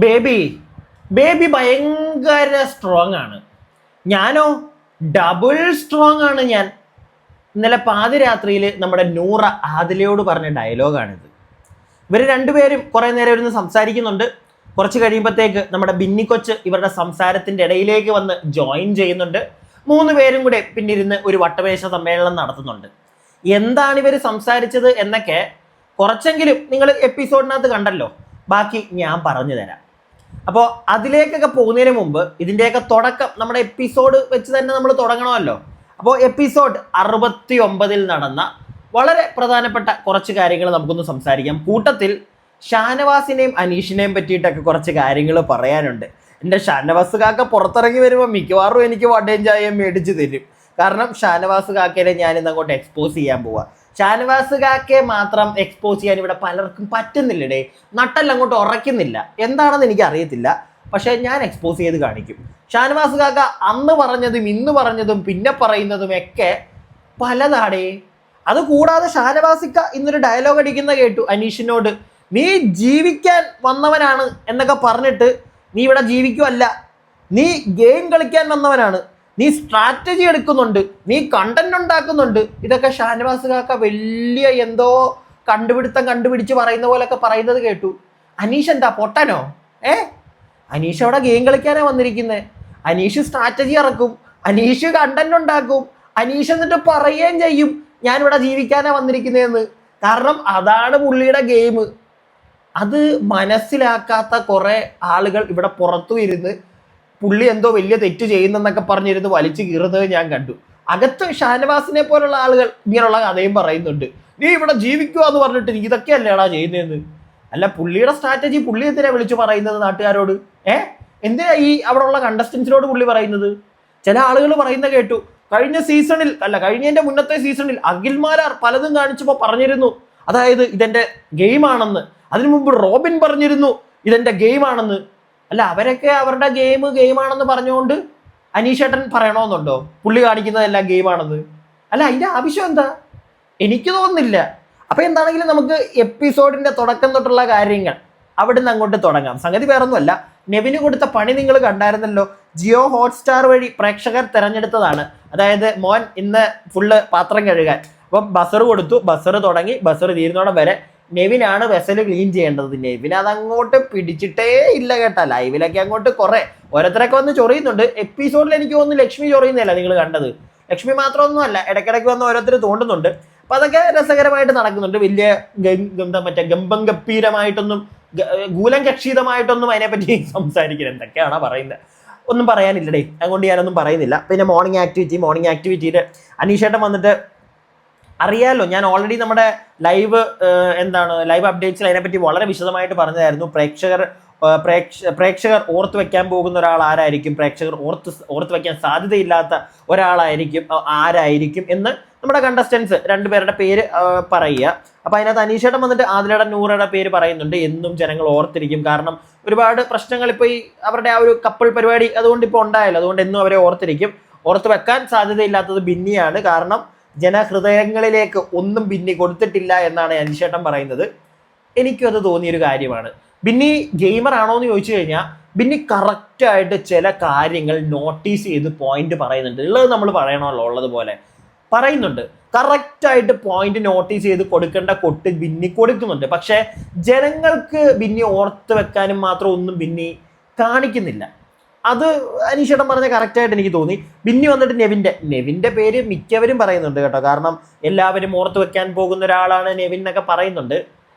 Baby baby ഭയങ്കര strong ആണ്. ഞാനോ ഡബിൾ സ്ട്രോങ് ആണ്. ഞാൻ ഇന്നലെ പാതിരാത്രിയിൽ നമ്മുടെ നൂറ ആദിലയോട് പറഞ്ഞ ഡയലോഗാണിത്. ഇവർ രണ്ടുപേരും കുറെ നേരം ഇരുന്ന് സംസാരിക്കുന്നുണ്ട്. കുറച്ച് കഴിയുമ്പോഴത്തേക്ക് നമ്മുടെ ബിന്നി കൊച്ച് ഇവരുടെ സംസാരത്തിന്റെ ഇടയിലേക്ക് വന്ന് ജോയിൻ ചെയ്യുന്നുണ്ട്. മൂന്ന് പേരും കൂടെ പിന്നിരുന്ന് ഒരു വട്ടമേശ സമ്മേളനം നടത്തുന്നുണ്ട്. എന്താണ് ഇവർ സംസാരിച്ചത് എന്നൊക്കെ കുറച്ചെങ്കിലും നിങ്ങൾ എപ്പിസോഡിനകത്ത് കണ്ടല്ലോ. ബാക്കി ഞാൻ പറഞ്ഞു തരാം. അപ്പോൾ അതിലേക്കൊക്കെ പോകുന്നതിന് മുമ്പ് ഇതിൻ്റെയൊക്കെ തുടക്കം നമ്മുടെ എപ്പിസോഡ് വെച്ച് തന്നെ നമ്മൾ തുടങ്ങണമല്ലോ. അപ്പോൾ എപ്പിസോഡ് 69 നടന്ന വളരെ പ്രധാനപ്പെട്ട കുറച്ച് കാര്യങ്ങൾ നമുക്കൊന്ന് സംസാരിക്കാം. കൂട്ടത്തിൽ ഷാനവാസിനെയും അനീഷിനെയും പറ്റിയിട്ടൊക്കെ കുറച്ച് കാര്യങ്ങൾ പറയാനുണ്ട്. എൻ്റെ ഷാനവാസ് കാക്ക പുറത്തിറങ്ങി വരുമ്പോൾ മിക്കവാറും എനിക്ക് വടയും ചായയും മേടിച്ച് തരും. കാരണം ഷാനവാസ് കാക്കയെ ഞാനിന്ന് അങ്ങോട്ട് എക്സ്പോസ് ചെയ്യാൻ പോവാ. ഷാനവാസ് കാക്കയെ മാത്രം എക്സ്പോസ് ചെയ്യാൻ ഇവിടെ പലർക്കും പറ്റുന്നില്ലടേ. നട്ടെല്ലാം അങ്ങോട്ട് ഉറയ്ക്കുന്നില്ല. എന്താണെന്ന് എനിക്ക് അറിയത്തില്ല. പക്ഷെ ഞാൻ എക്സ്പോസ് ചെയ്ത് കാണിക്കും. ഷാനവാസ് കാക്ക അന്ന് പറഞ്ഞതും ഇന്ന് പറഞ്ഞതും പിന്നെ പറയുന്നതും ഒക്കെ പലതാടേ. അത് കൂടാതെ ഷാനവാസിക്ക ഇന്നൊരു ഡയലോഗ് അടിക്കുന്ന കേട്ടു അനീഷിനോട്. നീ ജീവിക്കാൻ വന്നവനാണ് എന്നൊക്കെ പറഞ്ഞിട്ട് നീ ഇവിടെ ജീവിക്കുമല്ല, നീ ഗെയിം കളിക്കാൻ വന്നവനാണ്, നീ സ്ട്രാറ്റജി എടുക്കുന്നുണ്ട്, നീ കണ്ടന്റ് ഉണ്ടാക്കുന്നുണ്ട്. ഇതൊക്കെ ഷാനവാസ് കാക്ക വലിയ എന്തോ കണ്ടുപിടിച്ച് പറയുന്ന പോലൊക്കെ പറയുന്നത് കേട്ടു. അനീഷ് എന്താ പൊട്ടനോ? അനീഷ് അവിടെ ഗെയിം കളിക്കാനാ വന്നിരിക്കുന്നത്. അനീഷ് സ്ട്രാറ്റജി ഇറക്കും, അനീഷ് കണ്ടന്റ് ഉണ്ടാക്കും, അനീഷ് എന്നിട്ട് പറയുകയും ചെയ്യും ഞാനിവിടെ ജീവിക്കാനാ വന്നിരിക്കുന്നതെന്ന്. കാരണം അതാണ് പുള്ളിയുടെ ഗെയിം. അത് മനസ്സിലാക്കാത്ത കുറെ ആളുകൾ ഇവിടെ പുറത്തു ഇരുന്ന് പുള്ളി എന്തോ വലിയ തെറ്റ് ചെയ്യുന്നെന്നൊക്കെ പറഞ്ഞിരുന്ന് വലിച്ചു കീറുന്നത് ഞാൻ കണ്ടു. അകത്ത് ഷാനവാസിനെ പോലുള്ള ആളുകൾ ഇങ്ങനെയുള്ള കഥയും പറയുന്നുണ്ട്. നീ ഇവിടെ ജീവിക്കുക എന്ന് പറഞ്ഞിട്ട് നീ ഇതൊക്കെയല്ലേടാ ചെയ്യുന്നതെന്ന്. അല്ല, പുള്ളിയുടെ സ്ട്രാറ്റജി പുള്ളി എന്തിനാ വിളിച്ചു പറയുന്നത് നാട്ടുകാരോട്? എന്തിനാ ഈ അവിടെ ഉള്ള കണ്ടസ്റ്റൻസിനോട് പുള്ളി പറയുന്നത്? ചില ആളുകൾ പറയുന്ന കേട്ടു, കഴിഞ്ഞതിന്റെ മുന്നത്തെ സീസണിൽ അഖിൽമാരാർ പലതും കാണിച്ചപ്പോൾ പറഞ്ഞിരുന്നു അതായത് ഇതെന്റെ ഗെയിമാണെന്ന്. അതിനു മുമ്പ് റോബിൻ പറഞ്ഞിരുന്നു ഇതെന്റെ ഗെയിമാണെന്ന്. അല്ല, അവരൊക്കെ അവരുടെ ഗെയിമാണെന്ന് പറഞ്ഞുകൊണ്ട് അനീഷേട്ടൻ പറയണമെന്നുണ്ടോ പുള്ളി കാണിക്കുന്നതെല്ലാം ഗെയിമാണെന്ന്? അല്ല, അതിന്റെ ആവശ്യം എന്താ? എനിക്ക് തോന്നുന്നില്ല. അപ്പൊ എന്താണെങ്കിലും നമുക്ക് എപ്പിസോഡിന്റെ തുടക്കം തൊട്ടുള്ള കാര്യങ്ങൾ അവിടുന്ന് അങ്ങോട്ട് തുടങ്ങാം. സംഗതി വേറൊന്നുമല്ല, നെവിന് കൊടുത്ത പണി നിങ്ങൾ കണ്ടായിരുന്നല്ലോ. ജിയോ ഹോട്ട്സ്റ്റാർ വഴി പ്രേക്ഷകർ തെരഞ്ഞെടുത്തതാണ്. അതായത് മോൻ ഇന്ന് ഫുള്ള് പാത്രം കഴുകാൻ. അപ്പം ബസർ കൊടുത്തു, ബസർ തുടങ്ങി, ബസർ തീരുന്നോടെ വരെ നെവിനാണ് വെസൽ ക്ലീൻ ചെയ്യേണ്ടത്. നെവിൻ അതങ്ങോട്ട് പിടിച്ചിട്ടേ ഇല്ല കേട്ടാ. ലൈവിലൊക്കെ അങ്ങോട്ട് കുറെ ഓരോരുത്തരൊക്കെ വന്ന് ചൊറിയുന്നുണ്ട്. എപ്പിസോഡിൽ എനിക്ക് തോന്നുന്നു ലക്ഷ്മി ചൊറിയുന്നില്ല നിങ്ങൾ കണ്ടത്. ലക്ഷ്മി മാത്രമൊന്നുമല്ല, ഇടയ്ക്കിടയ്ക്ക് വന്ന് ഓരോരുത്തർ തോണ്ടുന്നുണ്ട്. അപ്പൊ അതൊക്കെ രസകരമായിട്ട് നടക്കുന്നുണ്ട്. വലിയ ഗംഭം ഗംഭീരമായിട്ടൊന്നും ഗൂലം കക്ഷീതമായിട്ടൊന്നും അതിനെപ്പറ്റി സംസാരിക്കുന്നത് എന്തൊക്കെയാണോ പറയുന്നത്, ഒന്നും പറയാനില്ലടേ. അതുകൊണ്ട് ഞാനൊന്നും പറയുന്നില്ല. പിന്നെ മോർണിംഗ് ആക്ടിവിറ്റിയിൽ അനീഷേട്ടൻ വന്നിട്ട് അറിയാലോ, ഞാൻ ഓൾറെഡി നമ്മുടെ ലൈവ് അപ്ഡേറ്റ്സിൽ അതിനെപ്പറ്റി വളരെ വിശദമായിട്ട് പറഞ്ഞതായിരുന്നു. പ്രേക്ഷകർ ഓർത്തു വെക്കാൻ പോകുന്ന ഒരാൾ ആരായിരിക്കും, പ്രേക്ഷകർ ഓർത്തു വെക്കാൻ സാധ്യതയില്ലാത്ത ആരായിരിക്കും എന്ന് നമ്മുടെ കണ്ടസ്റ്റൻസ് രണ്ടുപേരുടെ പേര് പറയുക. അപ്പൊ അതിനകത്ത് അനീഷേട്ടൻ വന്നിട്ട് ആദിലയുടെ നൂറയുടെ പേര് പറയുന്നുണ്ട്. എന്നും ജനങ്ങൾ ഓർത്തിരിക്കും. കാരണം ഒരുപാട് പ്രശ്നങ്ങൾ ഇപ്പൊ ഈ അവരുടെ ആ ഒരു കപ്പിൾ പരിപാടി അതുകൊണ്ട് ഇപ്പൊ ഉണ്ടായല്ലോ. അതുകൊണ്ട് എന്നും അവരെ ഓർത്തിരിക്കും. ഓർത്ത് വെക്കാൻ സാധ്യതയില്ലാത്തത് ബിന്നിയാണ്. കാരണം ജനഹൃദയങ്ങളിലേക്ക് ഒന്നും ബിന്നി കൊടുത്തിട്ടില്ല എന്നാണ് അനീഷേട്ടൻ പറയുന്നത്. എനിക്കും അത് തോന്നിയൊരു കാര്യമാണ്. ബിന്നി ഗെയിമർ ആണോ എന്ന് ചോദിച്ചു കഴിഞ്ഞാൽ ബിന്നി കറക്റ്റായിട്ട് ചില കാര്യങ്ങൾ നോട്ടീസ് ചെയ്ത് പോയിന്റ് പറയുന്നുണ്ട്. ഉള്ളത് നമ്മൾ പറയണമല്ലോ, ഉള്ളതുപോലെ പറയുന്നുണ്ട്. കറക്റ്റായിട്ട് പോയിന്റ് നോട്ടീസ് ചെയ്ത് കൊടുക്കേണ്ട കൊട്ട് ബിന്നി കൊടുക്കുന്നുണ്ട്. പക്ഷെ ജനങ്ങൾക്ക് ബിന്നി ഓർത്ത് വെക്കാനും മാത്രം ഒന്നും ബിന്നി കാണിക്കുന്നില്ല. അത് അനീഷേട്ടൻ പറഞ്ഞ കറക്റ്റായിട്ട് എനിക്ക് തോന്നി. ബിന്നി വന്നിട്ട് നെവിന്റെ പേര് മിക്കവരും പറയുന്നുണ്ട് കേട്ടോ. കാരണം എല്ലാവരും ഓർത്ത് വെക്കാൻ പോകുന്ന ഒരാളാണ് നെവിൻ എന്നൊക്കെ പറയുന്നുണ്ട്.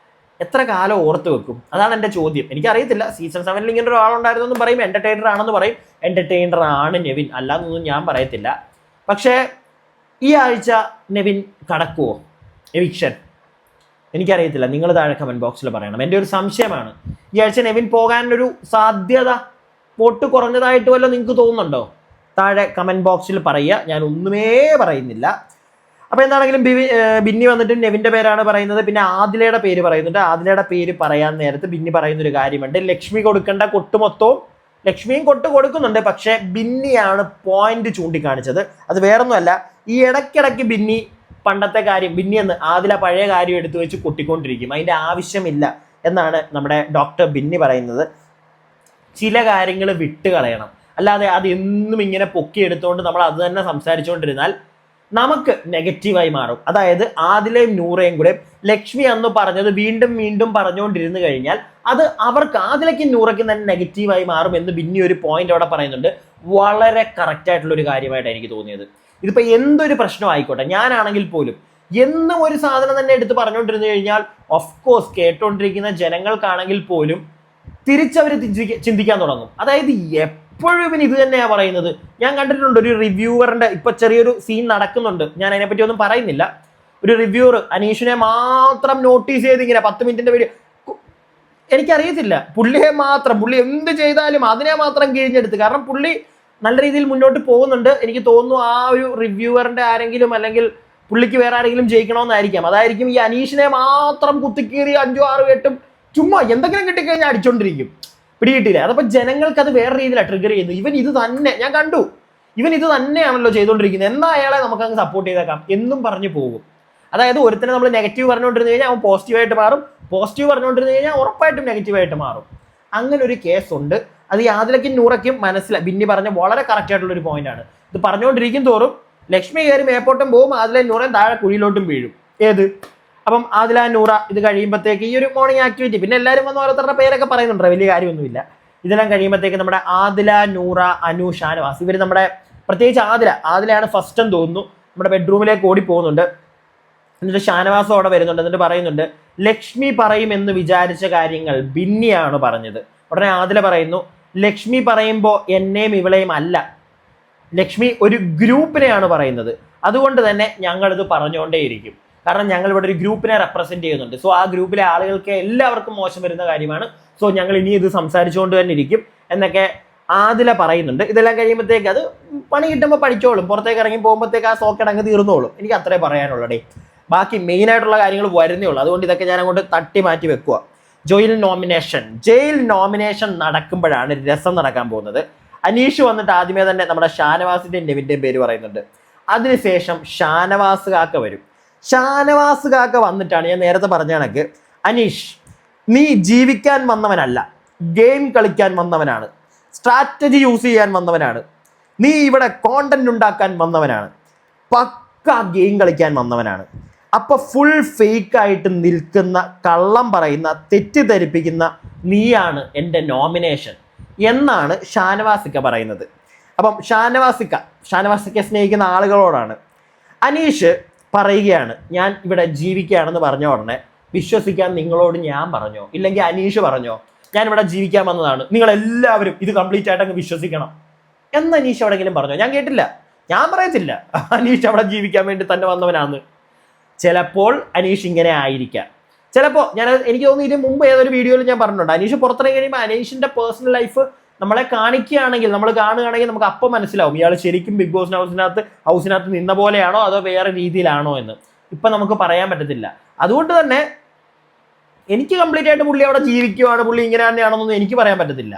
എത്ര കാലം ഓർത്ത് വെക്കും? അതാണ് എൻ്റെ ചോദ്യം. എനിക്കറിയത്തില്ല. സീസൺ 7 ഇങ്ങനെ ഒരാളുണ്ടായിരുന്നെന്നും പറയും, എന്റർടൈനർ ആണെന്ന് പറയും. എന്റർടൈനർ ആണ് നെവിൻ, അല്ലാന്നൊന്നും ഞാൻ പറയത്തില്ല. പക്ഷേ ഈ ആഴ്ച നെവിൻ കടക്കുവോ എവിക്ഷൻ? എനിക്കറിയത്തില്ല. നിങ്ങൾ താഴെ കമന്റ് ബോക്സിൽ പറയണം. എൻ്റെ ഒരു സംശയമാണ്, ഈ ആഴ്ച നെവിൻ പോകാനൊരു സാധ്യത വോട്ട് കുറഞ്ഞതായിട്ട് വല്ലതും നിങ്ങൾക്ക് തോന്നുന്നുണ്ടോ? താഴെ കമന്റ് ബോക്സിൽ പറയുക. ഞാൻ ഒന്നുമേ പറയുന്നില്ല. അപ്പൊ എന്താണെങ്കിലും ബിന്നി വന്നിട്ട് നെവിന്റെ പേരാണ് പറയുന്നത്. പിന്നെ ആദിലയുടെ പേര് പറയുന്നുണ്ട്. ആദിലയുടെ പേര് പറയാൻ നേരത്ത് ബിന്നി പറയുന്ന ഒരു കാര്യമുണ്ട്. ലക്ഷ്മി കൊടുക്കേണ്ട കൊട്ട് മൊത്തവും ലക്ഷ്മിയും കൊട്ട് കൊടുക്കുന്നുണ്ട്. പക്ഷെ ബിന്നിയാണ് പോയിന്റ് ചൂണ്ടിക്കാണിച്ചത്. അത് വേറൊന്നുമല്ല, ഈ ഇടയ്ക്കിടയ്ക്ക് ബിന്നി പണ്ടത്തെ കാര്യം, ബിന്നി എന്ന് ആദില പഴയ കാര്യം എടുത്തു വെച്ച് കൊട്ടിക്കൊണ്ടിരിക്കും. അതിന്റെ ആവശ്യമില്ല എന്നാണ് നമ്മുടെ ഡോക്ടർ ബിന്നി പറയുന്നത്. ചില കാര്യങ്ങൾ വിട്ട് കളയണം. അല്ലാതെ അത് എന്നും ഇങ്ങനെ പൊക്കിയെടുത്തുകൊണ്ട് നമ്മൾ അത് തന്നെ സംസാരിച്ചുകൊണ്ടിരുന്നാൽ നമുക്ക് നെഗറ്റീവായി മാറും. അതായത് ആദിലയും നൂറയും കൂടെ ലക്ഷ്മി അന്ന് പറഞ്ഞത് വീണ്ടും വീണ്ടും പറഞ്ഞുകൊണ്ടിരുന്നു കഴിഞ്ഞാൽ അത് അവർക്ക് ആദിലയ്ക്കും നൂറയ്ക്കും തന്നെ നെഗറ്റീവായി മാറും എന്ന് പിന്നെ ഒരു പോയിന്റ് അവിടെ പറയുന്നുണ്ട്. വളരെ കറക്റ്റ് ആയിട്ടുള്ള ഒരു കാര്യമായിട്ട് എനിക്ക് തോന്നിയത്. ഇതിപ്പോ എന്തൊരു പ്രശ്നം ആയിക്കോട്ടെ, ഞാനാണെങ്കിൽ പോലും എന്നും ഒരു സാധനം തന്നെ എടുത്ത് പറഞ്ഞുകൊണ്ടിരുന്നു കഴിഞ്ഞാൽ ഓഫ് കോഴ്സ് കേട്ടോണ്ടിരിക്കുന്ന ജനങ്ങൾക്കാണെങ്കിൽ പോലും തിരിച്ചവർ ചിന്തിക്കാൻ തുടങ്ങും. അതായത് എപ്പോഴും ഇവൻ ഇത് തന്നെയാണ് പറയുന്നത്. ഞാൻ കണ്ടിട്ടുണ്ട് ഒരു റിവ്യൂവറിന്റെ ഇപ്പൊ ചെറിയൊരു സീൻ നടക്കുന്നുണ്ട്, ഞാൻ അതിനെപ്പറ്റി ഒന്നും പറയുന്നില്ല. ഒരു റിവ്യൂവർ അനീഷിനെ മാത്രം നോട്ടീസ് ചെയ്ത് ഇങ്ങനെ 10 മിനിറ്റിന്റെ വീഡിയോ, എനിക്കറിയത്തില്ല പുള്ളിയെ മാത്രം, പുള്ളി എന്ത് ചെയ്താലും അതിനെ മാത്രം കിഴിഞ്ഞെടുത്ത്. കാരണം പുള്ളി നല്ല രീതിയിൽ മുന്നോട്ട് പോകുന്നുണ്ട്. എനിക്ക് തോന്നുന്നു ആ ഒരു റിവ്യൂവറിന്റെ ആരെങ്കിലും അല്ലെങ്കിൽ പുള്ളിക്ക് വേറെ ആരെങ്കിലും ജയിക്കണമെന്നായിരിക്കാം. അതായിരിക്കും ഈ അനീഷിനെ മാത്രം കുത്തിക്കീറി 5, 6, 8 ചുമ്മാ എന്തെങ്കിലും കിട്ടിക്കഴിഞ്ഞാൽ അടിച്ചോണ്ടിരിക്കും. പിടികിട്ടില്ല. അതപ്പോൾ ജനങ്ങൾക്ക് അത് വേറെ രീതിയിലാണ് ട്രിഗർ ചെയ്യുന്നത്. ഇവൻ ഇത് തന്നെ, ഞാൻ കണ്ടു, ഇവൻ ഇത് തന്നെയാണല്ലോ ചെയ്തുകൊണ്ടിരിക്കുന്നത്, എന്നാൽ അയാളെ നമുക്ക് അങ്ങ് സപ്പോർട്ട് ചെയ്തേക്കാം എന്നും പറഞ്ഞു പോകും. അതായത് ഒരുത്തനെ നമ്മൾ നെഗറ്റീവ് പറഞ്ഞുകൊണ്ടിരുന്നു കഴിഞ്ഞാൽ അവൻ പോസിറ്റീവായിട്ട് മാറും, പോസിറ്റീവ് പറഞ്ഞുകൊണ്ടിരുന്നു കഴിഞ്ഞാൽ ഉറപ്പായിട്ടും നെഗറ്റീവായിട്ട് മാറും. അങ്ങനെ ഒരു കേസുണ്ട്. അത് ഈ ആദിലയ്ക്കും നൂറയ്ക്കും മനസ്സിലായി. ബിന്നി പറഞ്ഞ വളരെ കറക്റ്റ് ആയിട്ടുള്ള ഒരു പോയിന്റ് ആണ്. ഇത് പറഞ്ഞുകൊണ്ടിരിക്കും തോറും ലക്ഷ്മി കയറി മേപ്പോട്ടും പോകും, ആദിലയും നൂറയും താഴെ കുഴിയിലോട്ടും വീഴും. ഏത് അപ്പം ആദില നൂറ ഇത് കഴിയുമ്പോഴത്തേക്ക് ഈ ഒരു മോർണിംഗ് ആക്ടിവിറ്റി, പിന്നെ എല്ലാവരും വന്ന് ഓരോരുത്തരുടെ പേരൊക്കെ പറയുന്നുണ്ട്, വലിയ കാര്യമൊന്നുമില്ല. ഇതെല്ലാം കഴിയുമ്പോഴത്തേക്ക് നമ്മുടെ ആദില, നൂറ, അനു, ഷാനവാസ് ഇവർ നമ്മുടെ പ്രത്യേകിച്ച് ആദിലയാണ് ഫസ്റ്റ് എന്ന് തോന്നുന്നു, നമ്മുടെ ബെഡ്റൂമിലേക്ക് ഓടി പോകുന്നുണ്ട്. എന്നിട്ട് ഷാനവാസും അവിടെ വരുന്നുണ്ട്. എന്നിട്ട് പറയുന്നുണ്ട് ലക്ഷ്മി പറയുമെന്ന് വിചാരിച്ച കാര്യങ്ങൾ ബിന്നിയാണ് പറഞ്ഞത്. ഉടനെ ആദില പറയുന്നു ലക്ഷ്മി പറയുമ്പോൾ എന്നെയും ഇവളെയും അല്ല, ലക്ഷ്മി ഒരു ഗ്രൂപ്പിനെയാണ് പറയുന്നത്, അതുകൊണ്ട് തന്നെ ഞങ്ങളിത് പറഞ്ഞുകൊണ്ടേയിരിക്കും. കാരണം ഞങ്ങൾ ഇവിടെ ഒരു ഗ്രൂപ്പിനെ റെപ്രസെന്റ് ചെയ്യുന്നുണ്ട്. സോ ആ ഗ്രൂപ്പിലെ ആളുകൾക്ക് എല്ലാവർക്കും മോശം വരുന്ന കാര്യമാണ്. സോ ഞങ്ങൾ ഇനി ഇത് സംസാരിച്ചുകൊണ്ട് തന്നെ ഇരിക്കും എന്നൊക്കെ ആദില പറയുന്നുണ്ട്. ഇതെല്ലാം കഴിയുമ്പോഴത്തേക്ക് അത് പണി കിട്ടുമ്പോൾ പഠിച്ചോളും, പുറത്തേക്ക് ഇറങ്ങി പോകുമ്പോഴത്തേക്ക് ആ സോക്കടങ്ങ് തീർന്നോളും. എനിക്ക് അത്രേ പറയാനുള്ളടേ. ബാക്കി മെയിൻ ആയിട്ടുള്ള കാര്യങ്ങൾ വരുന്നേ ഉള്ളൂ. അതുകൊണ്ട് ഇതൊക്കെ ഞാൻ അങ്ങോട്ട് തട്ടി മാറ്റി വെക്കുക. ജയിൽ നോമിനേഷൻ നടക്കുമ്പോഴാണ് രസം നടക്കാൻ പോകുന്നത്. അനീഷ് വന്നിട്ട് ആദ്യമേ തന്നെ നമ്മുടെ ഷാനവാസിന്റെയും നെവിന്റെയും പേര് പറയുന്നുണ്ട്. അതിനുശേഷം ഷാനവാസ് കാക്ക വരും. ഷാനവാസ് കാക്ക വന്നിട്ടാണ് ഞാൻ നേരത്തെ പറഞ്ഞ കണക്ക്, അനീഷ് നീ ജീവിക്കാൻ വന്നവനല്ല, ഗെയിം കളിക്കാൻ വന്നവനാണ്, സ്ട്രാറ്റജി യൂസ് ചെയ്യാൻ വന്നവനാണ്, നീ ഇവിടെ കോണ്ടന്റ് ഉണ്ടാക്കാൻ വന്നവനാണ്, പക്ക ഗെയിം കളിക്കാൻ വന്നവനാണ്. അപ്പൊ ഫുൾ ഫേക്കായിട്ട് നിൽക്കുന്ന, കള്ളം പറയുന്ന, തെറ്റിദ്ധരിപ്പിക്കുന്ന നീയാണ് എൻ്റെ നോമിനേഷൻ എന്നാണ് ഷാനവാസിക്ക പറയുന്നത്. അപ്പം ഷാനവാസിക്ക സ്നേഹിക്കുന്ന ആളുകളോടാണ്. അനീഷ് പറയുകയാണ് ഞാൻ ഇവിടെ ജീവിക്കുകയാണെന്ന് പറഞ്ഞ ഉടനെ വിശ്വസിക്കാൻ നിങ്ങളോട് ഞാൻ പറഞ്ഞോ, ഇല്ലെങ്കിൽ അനീഷ് പറഞ്ഞോ ഞാൻ ഇവിടെ ജീവിക്കാൻ വന്നതാണ്, നിങ്ങൾ എല്ലാവരും ഇത് കംപ്ലീറ്റ് ആയിട്ട് അങ്ങ് വിശ്വസിക്കണം എന്ന് അനീഷ് എവിടെയെങ്കിലും പറഞ്ഞോ? ഞാൻ കേട്ടില്ല, ഞാൻ പറയത്തില്ല അനീഷ് അവിടെ ജീവിക്കാൻ വേണ്ടി തന്നെ വന്നവനാണ്. ചിലപ്പോൾ അനീഷ് ഇങ്ങനെ ആയിരിക്കാം, ചിലപ്പോൾ എനിക്ക് തോന്നുന്നു ഇതിന് മുമ്പ് ഏതൊരു വീഡിയോയിൽ ഞാൻ പറഞ്ഞിട്ടുണ്ട്, അനീഷ് പുറത്തിറങ്ങി കഴിയുമ്പോൾ അനീഷിന്റെ പേഴ്സണൽ ലൈഫ് നമ്മളെ കാണിക്കുകയാണെങ്കിൽ, നമ്മൾ കാണുകയാണെങ്കിൽ നമുക്ക് അപ്പം മനസ്സിലാവും ഇയാൾ ശരിക്കും ബിഗ് ബോസ് ഹൗസിനകത്ത് നിന്ന പോലെയാണോ അതോ വേറെ രീതിയിലാണോ എന്ന്. ഇപ്പം നമുക്ക് പറയാൻ പറ്റത്തില്ല. അതുകൊണ്ട് തന്നെ എനിക്ക് കംപ്ലീറ്റ് ആയിട്ട് പുള്ളി അവിടെ ജീവിക്കുവാണ്, പുള്ളി ഇങ്ങനെ തന്നെയാണെന്നൊന്നും എനിക്ക് പറയാൻ പറ്റത്തില്ല.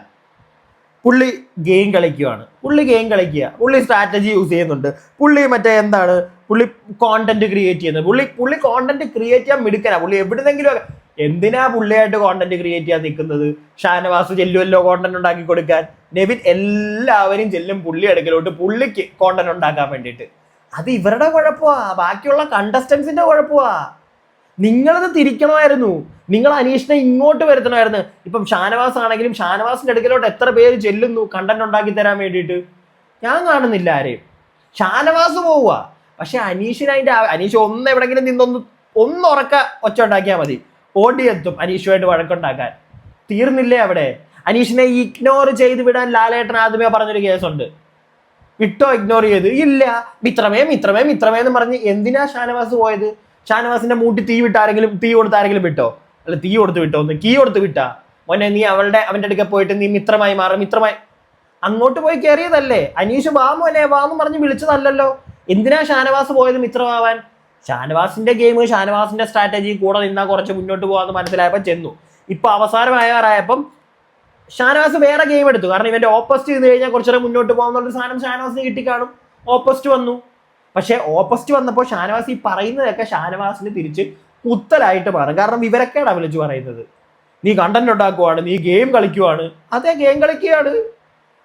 പുള്ളി ഗെയിം കളിക്കുക, പുള്ളി സ്ട്രാറ്റജി യൂസ് ചെയ്യുന്നുണ്ട്, പുള്ളി പുള്ളി കോണ്ടന്റ് ക്രിയേറ്റ് ചെയ്യുന്നത്, പുള്ളി കോണ്ടന്റ് ക്രിയേറ്റ് ചെയ്യാൻ മിടുക്കനാ. പുള്ളി എവിടുന്നെങ്കിലും എന്തിനാ പുള്ളിയായിട്ട് കോണ്ടന്റ് ക്രിയേറ്റ് ചെയ്യാൻ നിൽക്കുന്നത്? ഷാനവാസ് ചെല്ലുമല്ലോ കോണ്ടന്റ് ഉണ്ടാക്കി കൊടുക്കാൻ, നെവിൻ എല്ലാവരും ചെല്ലും പുള്ളി അടുക്കലോട്ട് പുള്ളിക്ക് കോണ്ടന്റ് ഉണ്ടാക്കാൻ വേണ്ടിയിട്ട്. അത് ഇവരുടെ കുഴപ്പമാ, ബാക്കിയുള്ള കണ്ടസ്റ്റൻസിന്റെ കുഴപ്പമാ. നിങ്ങളത് തിരിക്കണമായിരുന്നു, നിങ്ങൾ അനീഷിനെ ഇങ്ങോട്ട് വരുത്തണമായിരുന്നു. ഇപ്പം ഷാനവാസ് ആണെങ്കിലും ഷാനവാസിന്റെ അടുക്കലോട്ട് എത്ര പേര് ചെല്ലുന്നു കണ്ടന്റ് ഉണ്ടാക്കി തരാൻ വേണ്ടിയിട്ട്? ഞാൻ കാണുന്നില്ല ആരെയും. ഷാനവാസ് പോവുക, പക്ഷെ അനീഷ് എവിടെങ്കിലും ഒന്ന് ഉറക്ക ഒച്ച ഉണ്ടാക്കിയാൽ മതി, ഓടിയെത്തും അനീഷുമായിട്ട് വഴക്കുണ്ടാക്കാൻ. തീർന്നില്ലേ അവിടെ? അനീഷിനെ ഇഗ്നോർ ചെയ്ത് വിടാൻ ലാലേട്ടൻ ആദ്യമേ പറഞ്ഞൊരു കേസുണ്ട്. വിട്ടോ ഇഗ്നോർ ചെയ്ത്? ഇല്ല, മിത്രമേ എന്ന് പറഞ്ഞ് എന്തിനാ ഷാനവാസ് പോയത്? ഷാനവാസിന്റെ മൂട്ടി തീ കൊടുത്ത് ആരെങ്കിലും വിട്ടോ? അല്ല, തീ കൊടുത്ത് വിട്ടോ? ഒന്ന് കീ കൊടുത്ത് വിട്ടാ മോനെ? നീ അവന്റെ അടുക്ക പോയിട്ട് നീ മിത്രമായി അങ്ങോട്ട് പോയി കയറിയതല്ലേ? അനീഷ് വാ മോനെ വാന്ന് പറഞ്ഞ് വിളിച്ചതല്ലല്ലോ. എന്തിനാ ഷാനവാസ് പോയത് മിത്രമാവാൻ? ഷാനവാസിന്റെ ഗെയിം, ഷാനവാസിന്റെ സ്ട്രാറ്റജി കൂടെ നിന്നാൽ കുറച്ച് മുന്നോട്ട് പോകാമെന്ന് മനസ്സിലായപ്പോൾ ചെന്നു. ഇപ്പൊ അവസാനമായപ്പം ഷാനവാസ് വേറെ ഗെയിം എടുത്തു. കാരണം ഇവന്റെ ഓപ്പോസിറ്റ് ചെയ്ത് കഴിഞ്ഞാൽ കുറച്ചുകൂടെ മുന്നോട്ട് പോകാന്നുള്ള സാധനം ഷാനവാസിന് കിട്ടിക്കാണും. ഓപ്പോസിറ്റ് വന്നു. പക്ഷെ ഓപ്പോസിറ്റ് വന്നപ്പോൾ ഷാനവാസ് ഈ പറയുന്നതൊക്കെ ഷാനവാസിന് തിരിച്ച് കുത്തലായിട്ട് മാറും. കാരണം വിവരക്കേടാ വിളിച്ചു പറയുന്നത്. നീ കണ്ടന്റ് ഉണ്ടാക്കുവാണ്, നീ ഗെയിം കളിക്കുവാണ്. അതെ, ഗെയിം കളിക്കുകയാണ്.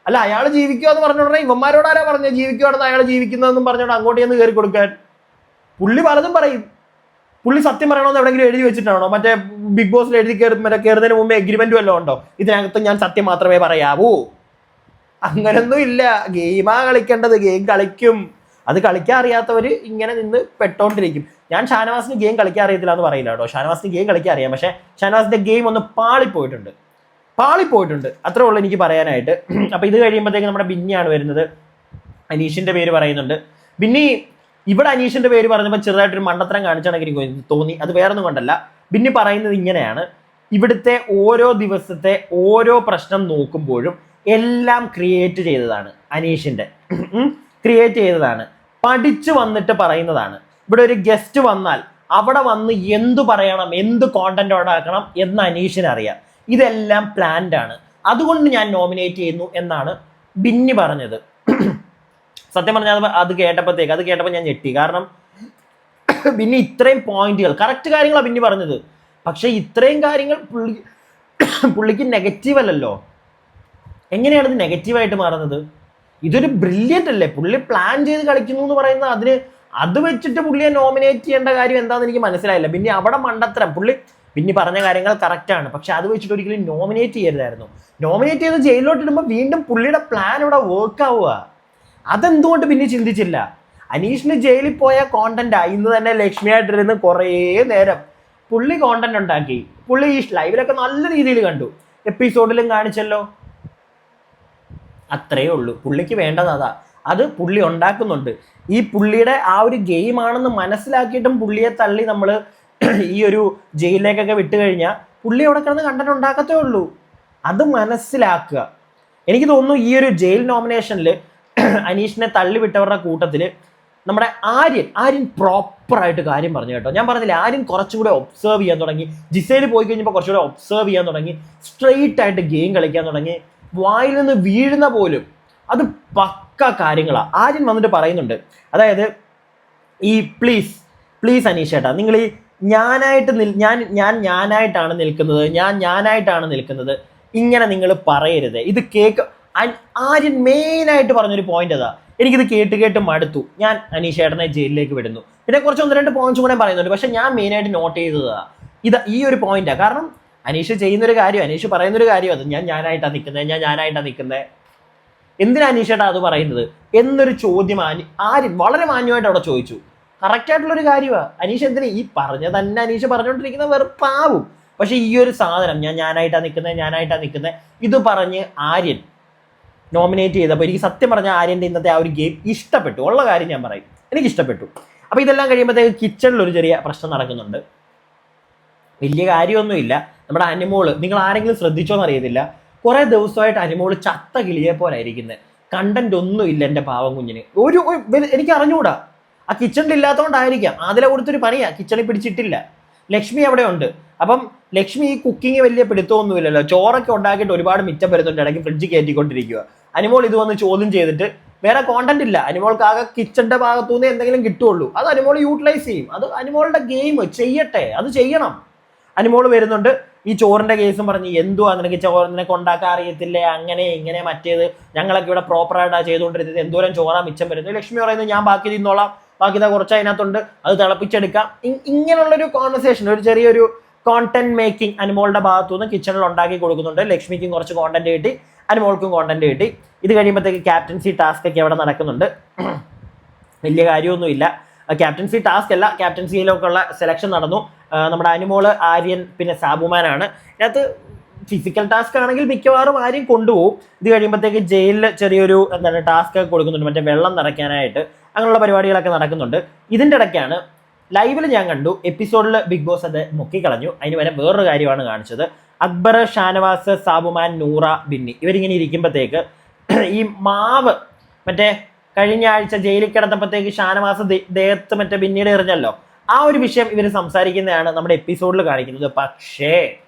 അല്ല, അയാൾ ജീവിക്കുക എന്ന് പറഞ്ഞോടനെ ഇവന്മാരോട് ആരാ പറഞ്ഞ ജീവിക്കുകയാണെന്ന്, അയാൾ ജീവിക്കുന്നതെന്നും പറഞ്ഞോണ്ട് അങ്ങോട്ട് ചെന്ന് കയറി കൊടുക്കാൻ? പുള്ളി പലതും പറയും. പുള്ളി സത്യം പറയണമെന്ന് എവിടെയെങ്കിലും എഴുതി വെച്ചിട്ടാണോ? മറ്റേ ബിഗ് ബോസിൽ എഴുതി കയറുന്നതിന് മുമ്പ് എഗ്രിമെന്റ് വല്ലതും ഉണ്ടോ? ഇതിനകത്ത് ഞാൻ സത്യം മാത്രമേ പറയാവൂ? അങ്ങനൊന്നും ഇല്ല. ഗെയിമാ കളിക്കേണ്ടത്, ഗെയിം കളിക്കും. അത് കളിക്കാൻ അറിയാത്തവർ ഇങ്ങനെ നിന്ന് പെട്ടോണ്ടിരിക്കും. ഞാൻ ഷാനവാസിന് ഗെയിം കളിക്കാൻ അറിയത്തില്ല എന്ന് പറയില്ല കേട്ടോ. ഷാനവാസിന് ഗെയിം കളിക്കാൻ അറിയാം. പക്ഷേ ഷാനവാസിന്റെ ഗെയിം ഒന്ന് പാളിപ്പോയിട്ടുണ്ട്. അത്രേ ഉള്ളൂ എനിക്ക് പറയാനായിട്ട്. അപ്പൊ ഇത് കഴിയുമ്പോഴത്തേക്ക് നമ്മുടെ ബിന്നിയാണ് വരുന്നത്. അനീഷിന്റെ പേര് പറയുന്നുണ്ട്. ബിന്നി ഇവിടെ അനീഷിന്റെ പേര് പറഞ്ഞപ്പോൾ ചെറുതായിട്ടൊരു മണ്ടത്തരം കാണിച്ചാണെങ്കിൽ എനിക്ക് തോന്നി. അത് വേറൊന്നും കൊണ്ടല്ല. ബിന്നി പറയുന്നത് ഇങ്ങനെയാണ്: ഇവിടുത്തെ ഓരോ ദിവസത്തെ ഓരോ പ്രശ്നം നോക്കുമ്പോഴും എല്ലാം ക്രിയേറ്റ് ചെയ്തതാണ്. അനീഷിന്റെ ക്രിയേറ്റ് ചെയ്തതാണ്, പഠിച്ചു വന്നിട്ട് പറയുന്നതാണ്. ഇവിടെ ഒരു ഗസ്റ്റ് വന്നാൽ അവിടെ വന്ന് എന്തു പറയണം, എന്ത് കോണ്ടന്റ് ഉണ്ടാക്കണം എന്ന് അനീഷിന് അറിയാം. ഇതെല്ലാം പ്ലാൻഡ് ആണ്. അതുകൊണ്ട് ഞാൻ നോമിനേറ്റ് ചെയ്യുന്നു എന്നാണ് ബിന്നി പറഞ്ഞത്. സത്യം പറഞ്ഞാൽ അത് കേട്ടപ്പോൾ ഞാൻ ഞെട്ടി. കാരണം ബിന്നി ഇത്രയും പോയിന്റുകൾ, കറക്റ്റ് കാര്യങ്ങളാണ് ബിന്നി പറഞ്ഞത്. പക്ഷെ ഇത്രയും കാര്യങ്ങൾ പുള്ളിക്ക് നെഗറ്റീവ് അല്ലല്ലോ. എങ്ങനെയാണ് ഇത് നെഗറ്റീവായിട്ട് മാറുന്നത്? ഇതൊരു ബ്രില്യൻ്റ് അല്ലേ? പുള്ളി പ്ലാൻ ചെയ്ത് കളിക്കുന്നു എന്ന് പറയുന്നത് അത് വെച്ചിട്ട് പുള്ളിയെ നോമിനേറ്റ് ചെയ്യേണ്ട കാര്യം എന്താണെന്ന് എനിക്ക് മനസ്സിലായില്ല. പിന്നെ അവിടെ മണ്ടത്തരം. പിന്നെ പറഞ്ഞ കാര്യങ്ങൾ കറക്റ്റാണ്, പക്ഷെ അത് വെച്ചിട്ട് ഒരിക്കലും നോമിനേറ്റ് ചെയ്യരുതായിരുന്നു. നോമിനേറ്റ് ചെയ്ത് ജയിലിലോട്ട് ഇടുമ്പോൾ വീണ്ടും പുള്ളിയുടെ പ്ലാൻ ഇവിടെ വർക്ക് ആവുക. അതെന്തുകൊണ്ട് പിന്നെ ചിന്തിച്ചില്ല? അനീഷിന് ജയിലിൽ പോയ കോണ്ടന്റ് ഇന്ന് തന്നെ ലക്ഷ്മിയായിട്ടിരുന്ന് കുറേ നേരം പുള്ളി കോണ്ടന്റ് ഉണ്ടാക്കി. പുള്ളി ഈ ലൈവിലൊക്കെ നല്ല രീതിയിൽ കണ്ടു, എപ്പിസോഡിലും കാണിച്ചല്ലോ. അത്രയേ ഉള്ളൂ. പുള്ളിക്ക് വേണ്ടത് അതാ. അത് പുള്ളി ഉണ്ടാക്കുന്നുണ്ട്. ഈ പുള്ളിയുടെ ആ ഒരു ഗെയിം ആണെന്ന് മനസ്സിലാക്കിയിട്ടും പുള്ളിയെ തള്ളി നമ്മൾ ഈ ഒരു ജയിലിലേക്കൊക്കെ വിട്ടു കഴിഞ്ഞാൽ പുള്ളി അവിടെ കിടന്ന് കണ്ടന്റ് ഉണ്ടാക്കത്തേ ഉള്ളൂ. അത് മനസ്സിലാക്കുക. എനിക്ക് തോന്നുന്നു ഈ ഒരു ജയിൽ നോമിനേഷനിൽ അനീഷിനെ തള്ളി വിട്ടവരുടെ കൂട്ടത്തിൽ നമ്മുടെ ആര്യൻ പ്രോപ്പറായിട്ട് കാര്യം പറഞ്ഞു കേട്ടോ. ഞാൻ പറഞ്ഞില്ല, ആര്യൻ കുറച്ചും കൂടെ ഒബ്സർവ് ചെയ്യാൻ തുടങ്ങി. ജിസയിൽ പോയി കഴിഞ്ഞപ്പോൾ കുറച്ചുകൂടെ ഒബ്സർവ് ചെയ്യാൻ തുടങ്ങി. സ്ട്രെയിറ്റ് ആയിട്ട് ഗെയിം കളിക്കാൻ തുടങ്ങി. വായിൽ നിന്ന് വീഴുന്ന പോലും അത് പക്ക കാര്യങ്ങളാണ്. ആര്യൻ വന്നിട്ട് പറയുന്നുണ്ട്, അതായത് ഈ പ്ലീസ് അനീഷേട്ടാ, നിങ്ങൾ ഈ ഞാനായിട്ടാണ് നിൽക്കുന്നത് ഇങ്ങനെ നിങ്ങൾ പറയരുത്. ഇത് ആര്യൻ മെയിനായിട്ട് പറഞ്ഞൊരു പോയിന്റ് അതാ. എനിക്കിത് കേട്ട് മടുത്തു. ഞാൻ അനീഷേട്ടനെ ജയിലിലേക്ക് വിടുന്നു. പിന്നെ കുറച്ച് 1-2 പോയിന്റ്സ് കൂടെ പറയുന്നുണ്ട്. പക്ഷെ ഞാൻ മെയിനായിട്ട് നോട്ട് ചെയ്തതാ ഈ ഒരു പോയിന്റാണ്. കാരണം അനീഷ് ചെയ്യുന്നൊരു കാര്യം, അനീഷ് പറയുന്നൊരു കാര്യം അത് ഞാനായിട്ടാണ് നിൽക്കുന്നത്. എന്തിനാ അനീഷേട്ടാ അത് പറയുന്നത് എന്നൊരു ചോദ്യം ആര്യൻ വളരെ മാന്യമായിട്ട് അവിടെ ചോദിച്ചു. കറക്റ്റ് ആയിട്ടുള്ളൊരു കാര്യമാണ്. അനീഷ് എന്തിനാ ഈ തന്നെ അനീഷ് പറഞ്ഞുകൊണ്ടിരിക്കുന്ന വെറുപ്പാവും. പക്ഷെ ഈ ഒരു സാധനം ഞാനായിട്ടാണ് നിൽക്കുന്നത് ഇത് പറഞ്ഞ് ആര്യൻ നോമിനേറ്റ് ചെയ്തപ്പോൾ എനിക്ക് സത്യം പറഞ്ഞ ആര്യൻ്റെ ഇന്നത്തെ ആ ഒരു ഗെയിം ഇഷ്ടപ്പെട്ടു. ഉള്ള കാര്യം ഞാൻ പറയും, എനിക്ക് ഇഷ്ടപ്പെട്ടു. അപ്പോൾ ഇതെല്ലാം കഴിയുമ്പോഴത്തേക്ക് കിച്ചണിൽ ഒരു ചെറിയ പ്രശ്നം നടക്കുന്നുണ്ട്. വലിയ കാര്യമൊന്നുമില്ല. നമ്മുടെ അനിമോള്, നിങ്ങൾ ആരെങ്കിലും ശ്രദ്ധിച്ചോന്ന് അറിയത്തില്ല, കുറേ ദിവസമായിട്ട് അനിമോള് ചത്ത കിളിയെ പോലെ ഇരിക്കുന്നത്. കണ്ടന്റ് ഒന്നും ഇല്ല എൻ്റെ പാവം കുഞ്ഞിന്. എനിക്ക് അറിഞ്ഞുകൂടാ. ആ കിച്ചണിൽ ഇല്ലാത്തതുകൊണ്ടായിരിക്കാം. അതിലെ കൊടുത്തൊരു പണിയാ, കിച്ചണിൽ പിടിച്ചിട്ടില്ല. ലക്ഷ്മി അവിടെ ഉണ്ട്. അപ്പം ലക്ഷ്മി ഈ കുക്കിങ് വലിയ പിടുത്തമൊന്നുമില്ലല്ലോ. ചോറൊക്കെ ഉണ്ടാക്കിയിട്ട് ഒരുപാട് മിച്ചം വരുന്നുണ്ട്, ഇടയ്ക്ക് ഫ്രിഡ്ജ് കയറ്റിക്കൊണ്ടിരിക്കുക. അനിമോൾ ഇത് വന്ന് ചോദ്യം ചെയ്തിട്ട് വേറെ കോണ്ടന്റ് ഇല്ല. അനിമോൾക്ക് ആകെ കിച്ചന്റെ ഭാഗത്തുനിന്ന് എന്തെങ്കിലും കിട്ടുള്ളൂ. അത് അനിമോൾ യൂട്ടിലൈസ് ചെയ്യും. അത് അനിമോളുടെ ഗെയിം ചെയ്യട്ടെ, അത് ചെയ്യണം. അനിമോൾ വരുന്നുണ്ട്, ഈ ചോറിന്റെ കേസും പറഞ്ഞ് എന്തുവാ നിനക്ക് നിനക്ക് ഉണ്ടാക്കാൻ അറിയത്തില്ലേ, അങ്ങനെ ഇങ്ങനെ മറ്റേത്, ഞങ്ങളൊക്കെ ഇവിടെ പ്രോപ്പറായിട്ടാണ് ചെയ്തുകൊണ്ടിരുന്നത്, എന്തോരം ചോറാ മിച്ചം വരുന്നത്. ലക്ഷ്മി പറയുന്നത് ഞാൻ ബാക്കി തിന്നോളാം, ബാക്കി കുറച്ച് അതിനകത്തുണ്ട്, അത് തിളപ്പിച്ചെടുക്കാം. ഇങ്ങനെയുള്ളൊരു കോൺവെർസേഷൻ, ഒരു ചെറിയൊരു കോണ്ടന്റ് മേക്കിംഗ് അനിമോളുടെ ഭാഗത്തുനിന്ന് കിച്ചണിൽ ഉണ്ടാക്കി കൊടുക്കുന്നുണ്ട്. ലക്ഷ്മിക്കും കുറച്ച് കോണ്ടന്റ് കിട്ടി, അനിമോൾക്കും കോണ്ടന്റ് കിട്ടി. ഇത് കഴിയുമ്പോഴത്തേക്ക് ക്യാപ്റ്റൻസി ടാസ്ക് ഒക്കെ അവിടെ നടക്കുന്നുണ്ട്. വലിയ കാര്യമൊന്നുമില്ല. ക്യാപ്റ്റൻസി ടാസ്ക് അല്ല, ക്യാപ്റ്റൻസിയിലൊക്കെ ഉള്ള സെലക്ഷൻ നടന്നു. നമ്മുടെ അനിമോള്, ആര്യൻ, പിന്നെ സാബുമാനാണ്. ഇതിനകത്ത് ഫിസിക്കൽ ടാസ്ക് ആണെങ്കിൽ മിക്കവാറും ആര്യൻ കൊണ്ടുപോകും. ഇത് കഴിയുമ്പോഴത്തേക്ക് ജയിലിൽ ചെറിയൊരു ടാസ്ക് ഒക്കെ കൊടുക്കുന്നുണ്ട്, മറ്റേ വെള്ളം നിറയ്ക്കാനായിട്ട്. അങ്ങനെയുള്ള പരിപാടികളൊക്കെ നടക്കുന്നുണ്ട്. ഇതിൻ്റെ ഇടയ്ക്കാണ് ലൈവിൽ ഞാൻ കണ്ടു, എപ്പിസോഡിൽ ബിഗ് ബോസ് അത് മുക്കിക്കളഞ്ഞു. അതിന് വരെ വേറൊരു കാര്യമാണ് കാണിച്ചത്. അക്ബർ, ഷാനവാസ്, സാബുമാൻ, നൂറ, ബിന്നി ഇവരിങ്ങനെ ഇരിക്കുമ്പോഴത്തേക്ക് ഈ മാവ് മറ്റേ കഴിഞ്ഞ ആഴ്ച ജയിലിൽ കിടന്നപ്പോഴത്തേക്ക് ഷാനവാസ് ദേഹത്ത് മറ്റേ ബിന്നിയുടെ എറിഞ്ഞല്ലോ, ആ ഒരു വിഷയം ഇവർ സംസാരിക്കുന്നതാണ് നമ്മുടെ എപ്പിസോഡിൽ കാണിക്കുന്നത്. പക്ഷേ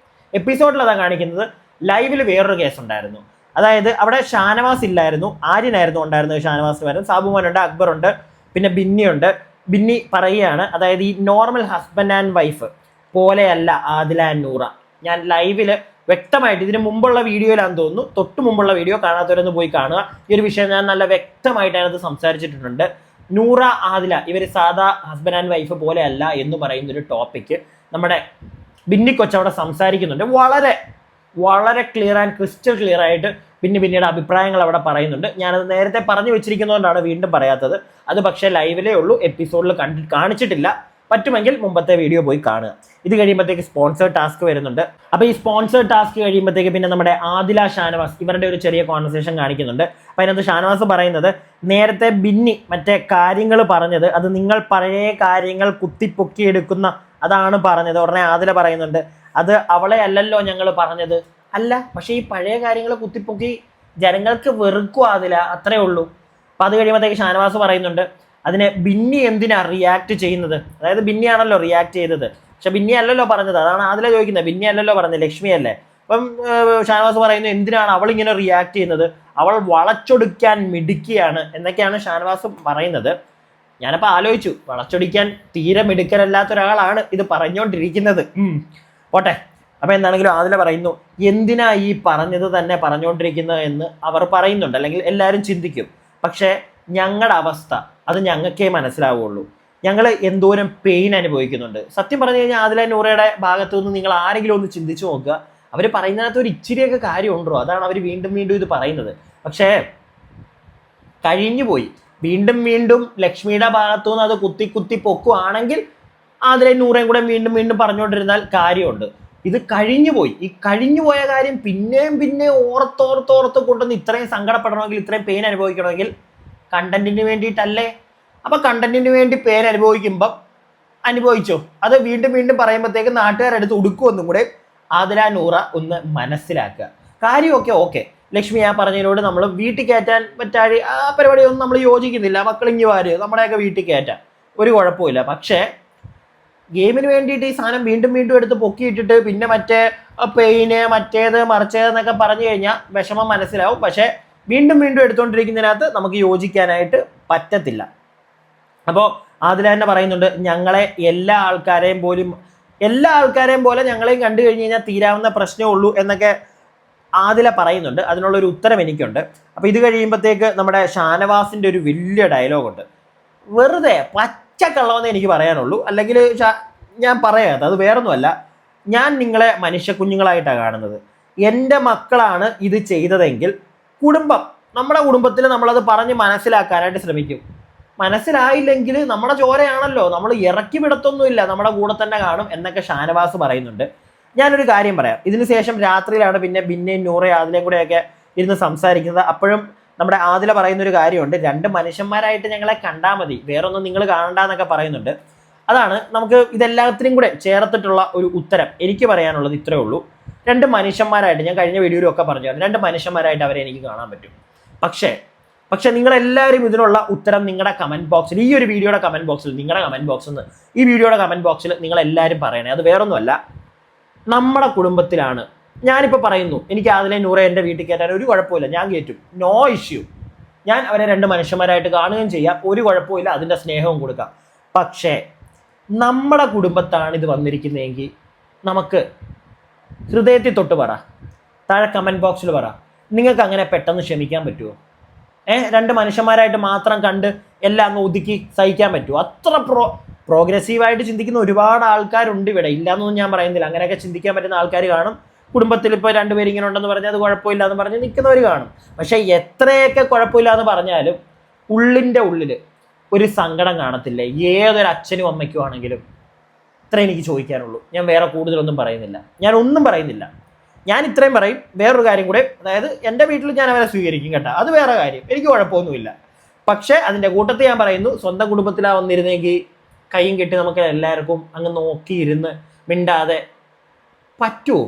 എപ്പിസോഡിൽ അതാ കാണിക്കുന്നത്, ലൈവിൽ വേറൊരു കേസ് ഉണ്ടായിരുന്നു. അതായത് അവിടെ ഷാനവാസ് ഇല്ലായിരുന്നു, ആര്യനായിരുന്നു ഉണ്ടായിരുന്നത്. ഷാനവാസ് വരുന്നു, സാബുമാനുണ്ട്, അക്ബറുണ്ട്, പിന്നെ ബിന്നിയുണ്ട്. ബിന്നി പറയുകയാണ്, അതായത് ഈ നോർമൽ ഹസ്ബൻഡ് ആൻഡ് വൈഫ് പോലെയല്ല ആദില ആൻഡ് നൂറ. ഞാൻ ലൈവിൽ വ്യക്തമായിട്ട് ഇതിന് മുമ്പുള്ള വീഡിയോയിലാണെന്ന് തോന്നുന്നു, തൊട്ട് മുമ്പുള്ള വീഡിയോ കാണാത്തവരൊന്ന് പോയി കാണുക. ഈ ഒരു വിഷയം ഞാൻ നല്ല വ്യക്തമായിട്ട് അതിനകത്ത് സംസാരിച്ചിട്ടുണ്ട്. നൂറ ആദില ഇവർ സാധാ ഹസ്ബൻഡ് ആൻഡ് വൈഫ് പോലെ അല്ല എന്ന് പറയുന്ന ഒരു ടോപ്പിക്ക് നമ്മുടെ ബിന്നി കൊച്ചവിടെ സംസാരിക്കുന്നുണ്ട്. വളരെ വളരെ ക്ലിയർ ആൻഡ് ക്രിസ്റ്റൽ ക്ലിയർ ആയിട്ട് പിന്നീട് അഭിപ്രായങ്ങൾ അവിടെ പറയുന്നുണ്ട്. ഞാനത് നേരത്തെ പറഞ്ഞു വെച്ചിരിക്കുന്നതുകൊണ്ടാണ് വീണ്ടും പറയാത്തത്. അത് പക്ഷേ ലൈവിലേ ഉള്ളൂ, എപ്പിസോഡിൽ കാണിച്ചിട്ടില്ല. പറ്റുമെങ്കിൽ മുമ്പത്തെ വീഡിയോ പോയി കാണുക. ഇത് കഴിയുമ്പോഴത്തേക്ക് സ്പോൺസേഡ് ടാസ്ക് വരുന്നുണ്ട്. അപ്പോൾ ഈ സ്പോൺസേഡ് ടാസ്ക് കഴിയുമ്പോഴത്തേക്ക് പിന്നെ നമ്മുടെ ആദില ഷാനവാസ് ഇവരുടെ ഒരു ചെറിയ കോൺവെർസേഷൻ കാണിക്കുന്നുണ്ട്. അപ്പോൾ അതിനകത്ത് ഷാനവാസ് പറയുന്നത്, നേരത്തെ ബിന്നി മറ്റേ കാര്യങ്ങൾ പറഞ്ഞത് അത് നിങ്ങൾ പഴയ കാര്യങ്ങൾ കുത്തിപ്പൊക്കിയെടുക്കുന്ന അതാണ് പറഞ്ഞത്. ഉടനെ ആദില പറയുന്നുണ്ട്, അത് അവളെ അല്ലല്ലോ ഞങ്ങൾ പറഞ്ഞത്. അല്ല, പക്ഷേ ഈ പഴയ കാര്യങ്ങൾ കുത്തിപ്പൊക്കി ജനങ്ങൾക്ക് വെറുക്കും ആദില, അത്രേ ഉള്ളൂ. അപ്പം അത് കഴിയുമ്പോഴത്തേക്ക് ഷാനവാസ് പറയുന്നുണ്ട്, അതിനെ ബിന്നി എന്തിനാ റിയാക്ട് ചെയ്യുന്നത്? അതായത് ബിന്നിയാണല്ലോ റിയാക്ട് ചെയ്തത്, പക്ഷെ ബിന്നി അല്ലല്ലോ പറഞ്ഞത്. അതാണ് ആദില ചോദിക്കുന്നത്, ബിന്നി അല്ലല്ലോ പറഞ്ഞത്, ലക്ഷ്മി അല്ലേ? അപ്പം ഷാനവാസ് പറയുന്നു, എന്തിനാണ് അവൾ ഇങ്ങനെ റിയാക്ട് ചെയ്യുന്നത്? അവൾ വളച്ചൊടുക്കാൻ മിടുക്കിയാണ് എന്നൊക്കെയാണ് ഷാനവാസ് പറയുന്നത്. ഞാനപ്പോൾ ആലോചിച്ചു, വളച്ചൊടിക്കാൻ തീരെ മിടുക്കരല്ലാത്ത ഒരാളാണ് ഇത് പറഞ്ഞുകൊണ്ടിരിക്കുന്നത്. പോട്ടെ. അപ്പം എന്താണെങ്കിലും ആദില പറയുന്നു, എന്തിനാ ഈ പറഞ്ഞത് തന്നെ പറഞ്ഞുകൊണ്ടിരിക്കുന്നത് എന്ന് അവർ പറയുന്നുണ്ട്, അല്ലെങ്കിൽ എല്ലാവരും ചിന്തിക്കും. പക്ഷേ ഞങ്ങളുടെ അവസ്ഥ അത് ഞങ്ങൾക്കേ മനസ്സിലാവുള്ളൂ. ഞങ്ങൾ എന്തോരം പെയിൻ അനുഭവിക്കുന്നുണ്ട്. സത്യം പറഞ്ഞു കഴിഞ്ഞാൽ ആദില നൂറയുടെ ഭാഗത്തു നിന്ന് നിങ്ങൾ ആരെങ്കിലും ഒന്ന് ചിന്തിച്ചു നോക്കുക. അവർ പറയുന്നതിനകത്ത് ഒരു ഇച്ചിരിയൊക്കെ കാര്യമുണ്ടോ? അതാണ് അവർ വീണ്ടും വീണ്ടും ഇത് പറയുന്നത്. പക്ഷേ കഴിഞ്ഞു പോയി. വീണ്ടും ലക്ഷ്മിയുടെ ഭാഗത്തു നിന്ന് അത് കുത്തി പൊക്കുവാണെങ്കിൽ ആദില നൂറയും കൂടെ വീണ്ടും പറഞ്ഞുകൊണ്ടിരുന്നാൽ കാര്യമുണ്ട്. ഇത് കഴിഞ്ഞു പോയി. ഈ കഴിഞ്ഞു പോയ കാര്യം പിന്നെയും ഓർത്തോർത്ത് കൊണ്ടുവന്ന് ഇത്രയും സങ്കടപ്പെടണമെങ്കിൽ, ഇത്രയും പെയിൻ അനുഭവിക്കണമെങ്കിൽ കണ്ടന്റിന് വേണ്ടിയിട്ടല്ലേ? അപ്പം കണ്ടന്റിന് വേണ്ടി പെയിൻ അനുഭവിക്കുമ്പം അനുഭവിച്ചോ. അത് വീണ്ടും പറയുമ്പോഴത്തേക്ക് നാട്ടുകാരെടുത്ത് ഉടുക്കുമെന്നും കൂടെ ആദില നൂറ ഒന്ന് മനസ്സിലാക്കുക. കാര്യമൊക്കെ ഓക്കെ, ലക്ഷ്മി ആ പറഞ്ഞതിനോട് നമ്മൾ വീട്ടിൽ കയറ്റാൻ പറ്റാതെ ആ പരിപാടിയൊന്നും നമ്മൾ യോജിക്കുന്നില്ല. മക്കളിങ്ങി വാര് നമ്മുടെയൊക്കെ വീട്ടിൽ കയറ്റാം, ഒരു കുഴപ്പമില്ല. പക്ഷേ ഗെയിമിന് വേണ്ടിയിട്ട് ഈ സാധനം വീണ്ടും എടുത്ത് പൊക്കിയിട്ടിട്ട് പിന്നെ മറ്റേ പെയിന് മറ്റേത് മറിച്ചതെന്നൊക്കെ പറഞ്ഞു കഴിഞ്ഞാൽ വിഷമം മനസ്സിലാവും. പക്ഷേ വീണ്ടും എടുത്തുകൊണ്ടിരിക്കുന്നതിനകത്ത് നമുക്ക് യോജിക്കാനായിട്ട് പറ്റത്തില്ല. അപ്പോൾ ആദില തന്നെ പറയുന്നുണ്ട്, ഞങ്ങളെ എല്ലാ ആൾക്കാരെയും പോലെ ഞങ്ങളെയും കണ്ടു കഴിഞ്ഞ് കഴിഞ്ഞാൽ തീരാവുന്ന പ്രശ്നമേ ഉള്ളൂ എന്നൊക്കെ ആദില പറയുന്നുണ്ട്. അതിനുള്ളൊരു ഉത്തരം എനിക്കുണ്ട്. അപ്പോൾ ഇത് കഴിയുമ്പോഴത്തേക്ക് നമ്മുടെ ഷാനവാസിൻ്റെ ഒരു വലിയ ഡയലോഗുണ്ട്. വെറുതെ പച്ചക്കള്ളമെന്നേ എനിക്ക് പറയാനുള്ളൂ, അല്ലെങ്കിൽ ഞാൻ പറയാത്ത അത് വേറൊന്നുമല്ല. ഞാൻ നിങ്ങളെ മനുഷ്യ കുഞ്ഞുങ്ങളായിട്ടാണ് കാണുന്നത്. എൻ്റെ മക്കളാണ് ഇത് ചെയ്തതെങ്കിൽ നമ്മുടെ കുടുംബത്തിൽ നമ്മളത് പറഞ്ഞ് മനസ്സിലാക്കാനായിട്ട് ശ്രമിക്കും. മനസ്സിലായില്ലെങ്കിൽ നമ്മുടെ ചോരയാണല്ലോ, നമ്മൾ ഇറക്കി വിടത്തൊന്നുമില്ല, നമ്മുടെ കൂടെ തന്നെ കാണും എന്നൊക്കെ ഷാനവാസ് പറയുന്നുണ്ട്. ഞാനൊരു കാര്യം പറയാം. ഇതിന് ശേഷം രാത്രിയിലാണ് പിന്നെയും നൂറയും ആദിലയും കൂടെയൊക്കെ ഇരുന്ന് സംസാരിക്കുന്നത്. അപ്പോഴും നമ്മുടെ ആദില പറയുന്നൊരു കാര്യമുണ്ട്, രണ്ട് മനുഷ്യന്മാരായിട്ട് ഞങ്ങളെ കണ്ടാൽ മതി, വേറൊന്നും നിങ്ങൾ കാണണ്ടെന്നൊക്കെ പറയുന്നുണ്ട്. അതാണ് നമുക്ക് ഇതെല്ലാത്തിനും കൂടെ ചേർത്തിട്ടുള്ള ഒരു ഉത്തരം. എനിക്ക് പറയാനുള്ളത് ഇത്രയേ ഉള്ളൂ. രണ്ട് മനുഷ്യന്മാരായിട്ട്, ഞാൻ കഴിഞ്ഞ വീഡിയോയിലും ഒക്കെ പറഞ്ഞു, രണ്ട് മനുഷ്യന്മാരായിട്ട് അവരെ എനിക്ക് കാണാൻ പറ്റും. പക്ഷേ നിങ്ങളെല്ലാവരും ഇതിനുള്ള ഉത്തരം നിങ്ങളുടെ കമൻറ്റ് ബോക്സിൽ, ഈ ഒരു വീഡിയോയുടെ കമൻറ്റ് ബോക്സിൽ, നിങ്ങളുടെ കമൻറ്റ് ബോക്സിൽ നിന്ന് ഈ വീഡിയോയുടെ കമൻറ്റ് ബോക്സിൽ നിങ്ങളെല്ലാവരും പറയണേ. അത് വേറൊന്നുമല്ല, നമ്മുടെ കുടുംബത്തിലാണ്. ഞാനിപ്പോൾ പറയുന്നു, എനിക്ക് ആദില നൂറ എൻ്റെ വീട്ടിൽ കയറ്റാൻ ഒരു കുഴപ്പമില്ല, ഞാൻ കയറ്റും, നോ ഇഷ്യൂ. ഞാൻ അവരെ രണ്ട് മനുഷ്യന്മാരായിട്ട് കാണുകയും ചെയ്യാം, ഒരു കുഴപ്പമില്ല, അതിൻ്റെ സ്നേഹവും കൊടുക്കാം. പക്ഷേ നമ്മുടെ കുടുംബത്താണ് ഇത് വന്നിരിക്കുന്നതെങ്കിൽ നമുക്ക് ഹൃദയത്തിൽ തൊട്ട് പറ, താഴെ കമൻറ്റ് ബോക്സിൽ പറ, നിങ്ങൾക്ക് അങ്ങനെ പെട്ടെന്ന് ക്ഷമിക്കാൻ പറ്റുമോ? രണ്ട് മനുഷ്യന്മാരായിട്ട് മാത്രം കണ്ട് എല്ലാം അങ്ങ് ഒതുക്കി സഹിക്കാൻ പറ്റുമോ? അത്ര പ്രോഗ്രസീവായിട്ട് ചിന്തിക്കുന്ന ഒരുപാട് ആൾക്കാരുണ്ട് ഇവിടെ, ഇല്ലയെന്നൊന്നും ഞാൻ പറയുന്നില്ല. അങ്ങനെയൊക്കെ ചിന്തിക്കാൻ പറ്റുന്ന ആൾക്കാർ കാണും. കുടുംബത്തിൽ ഇപ്പോൾ രണ്ടുപേരും ഇങ്ങനെ ഉണ്ടെന്ന് പറഞ്ഞാൽ അത് കുഴപ്പമില്ല എന്ന് പറഞ്ഞ് നിൽക്കുന്നവർ കാണും. പക്ഷേ എത്രയൊക്കെ കുഴപ്പമില്ല എന്ന് പറഞ്ഞാലും ഉള്ളിൻ്റെ ഉള്ളിൽ ഒരു സങ്കടം കാണത്തില്ലേ? ഏതൊരു അച്ഛനും അമ്മയ്ക്കും ആണെങ്കിലും. ഇത്ര എനിക്ക് ചോദിക്കാനുള്ളൂ. ഞാൻ വേറെ കൂടുതലൊന്നും പറയുന്നില്ല, ഞാൻ ഒന്നും പറയുന്നില്ല. ഞാൻ ഇത്രയും പറയും. വേറൊരു കാര്യം കൂടെ, അതായത് എൻ്റെ വീട്ടിൽ ഞാൻ അവരെ സ്വീകരിക്കും കേട്ടോ, അത് വേറെ കാര്യം, എനിക്ക് കുഴപ്പമൊന്നുമില്ല. പക്ഷേ അതിൻ്റെ കൂട്ടത്തിൽ ഞാൻ പറയുന്നു, സ്വന്തം കുടുംബത്തിലാണ് വന്നിരുന്നെങ്കിൽ കൈയും കെട്ടി നമുക്ക് എല്ലാവർക്കും അങ്ങ് നോക്കിയിരുന്ന് മിണ്ടാതെ പറ്റുമോ?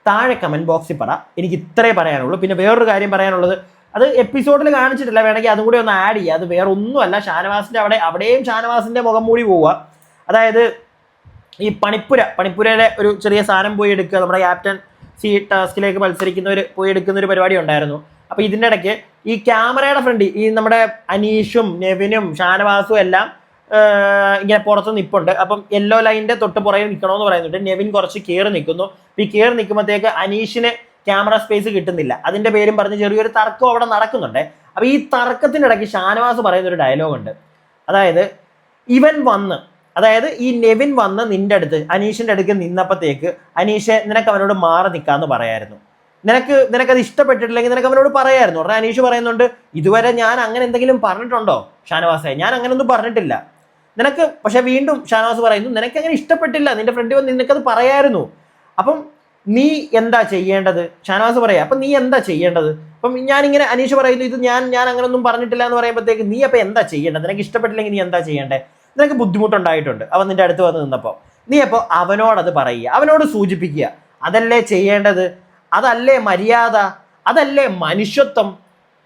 താഴെ കമൻറ്റ് ബോക്സിൽ പറ. എനിക്ക് ഇത്രേ പറയാനുള്ളൂ. പിന്നെ വേറൊരു കാര്യം പറയാനുള്ളത്, അത് എപ്പിസോഡിൽ കാണിച്ചിട്ടില്ല, വേണമെങ്കിൽ അതും കൂടി ഒന്ന് ആഡ് ചെയ്യുക. അത് വേറെ ഒന്നുമല്ല, ഷാനവാസിൻ്റെ അവിടെയും ഷാനവാസിൻ്റെ മുഖം മൂടി പോവുക. അതായത് ഈ പണിപ്പുരയിലെ ഒരു ചെറിയ സാധനം പോയി എടുക്കുക, നമ്മുടെ ക്യാപ്റ്റൻ സി ടാസ്കിലേക്ക് മത്സരിക്കുന്നവർ പോയി എടുക്കുന്ന ഒരു പരിപാടി ഉണ്ടായിരുന്നു. അപ്പോൾ ഇതിൻ്റെ ഇടയ്ക്ക് ഈ ക്യാമറയുടെ ഫ്രണ്ട് ഈ നമ്മുടെ അനീഷും നെവിനും ഷാനവാസും എല്ലാം ഇങ്ങനെ പുറത്ത് നിൽപ്പുണ്ട്. അപ്പം യെല്ലോ ലൈനിന്റെ തൊട്ട് പുറകെ നിൽക്കണമെന്ന് പറയുന്നുണ്ട്. നെവിൻ കുറച്ച് കയറി നിൽക്കുന്നു. ഈ കയറി നിൽക്കുമ്പോഴത്തേക്ക് അനീഷിന് ക്യാമറ സ്പേസ് കിട്ടുന്നില്ല. അതിന്റെ പേരും പറഞ്ഞ് ചെറിയൊരു തർക്കം അവിടെ നടക്കുന്നുണ്ട്. അപ്പൊ ഈ തർക്കത്തിനിടയ്ക്ക് ഷാനവാസ് പറയുന്ന ഒരു ഡയലോഗ് ഉണ്ട്. അതായത് ഇവൻ വന്ന്, അതായത് ഈ നെവിൻ വന്ന് നിന്റെ അടുത്ത് അനീഷിന്റെ അടുക്ക് നിന്നപ്പോഴത്തേക്ക് അനീഷെ നിനക്ക് അവനോട് മാറി നിൽക്കാന്ന് പറയായിരുന്നു. നിനക്കത് ഇഷ്ടപ്പെട്ടിട്ടില്ലെങ്കിൽ നിനക്ക് അവനോട് പറയായിരുന്നു. ഉടനെ അനീഷ് പറയുന്നുണ്ട്, ഇതുവരെ ഞാൻ അങ്ങനെ എന്തെങ്കിലും പറഞ്ഞിട്ടുണ്ടോ ഷാനവാസെ? ഞാൻ അങ്ങനെ ഒന്നും പറഞ്ഞിട്ടില്ല നിനക്ക്. പക്ഷെ വീണ്ടും ഷാനവാസ് പറയുന്നു, നിനക്ക് അങ്ങനെ ഇഷ്ടപ്പെട്ടില്ല, നിന്റെ ഫ്രണ്ട് വന്ന് നിനക്കത് പറയായിരുന്നു. അപ്പം നീ എന്താ ചെയ്യേണ്ടത്? ഷാനവാസ് പറയാ, അപ്പൊ നീ എന്താ ചെയ്യേണ്ടത്? അപ്പം ഞാനിങ്ങനെ അനീഷ് പറയുന്നു, ഇത് ഞാൻ അങ്ങനെ ഒന്നും പറഞ്ഞിട്ടില്ല എന്ന് പറയുമ്പോഴത്തേക്ക് നീ അപ്പൊ എന്താ ചെയ്യേണ്ടത്? നിനക്ക് ഇഷ്ടപ്പെട്ടില്ലെങ്കിൽ നീ എന്താ ചെയ്യേണ്ടത്? നിനക്ക് ബുദ്ധിമുട്ടുണ്ടായിട്ടുണ്ട് അവൻ നിന്റെ അടുത്ത് വന്ന് നിന്നപ്പോൾ, നീ അപ്പോൾ അവനോടത് പറയുക, അവനോട് സൂചിപ്പിക്കുക. അതല്ലേ ചെയ്യേണ്ടത്? അതല്ലേ മര്യാദ? അതല്ലേ മനുഷ്യത്വം?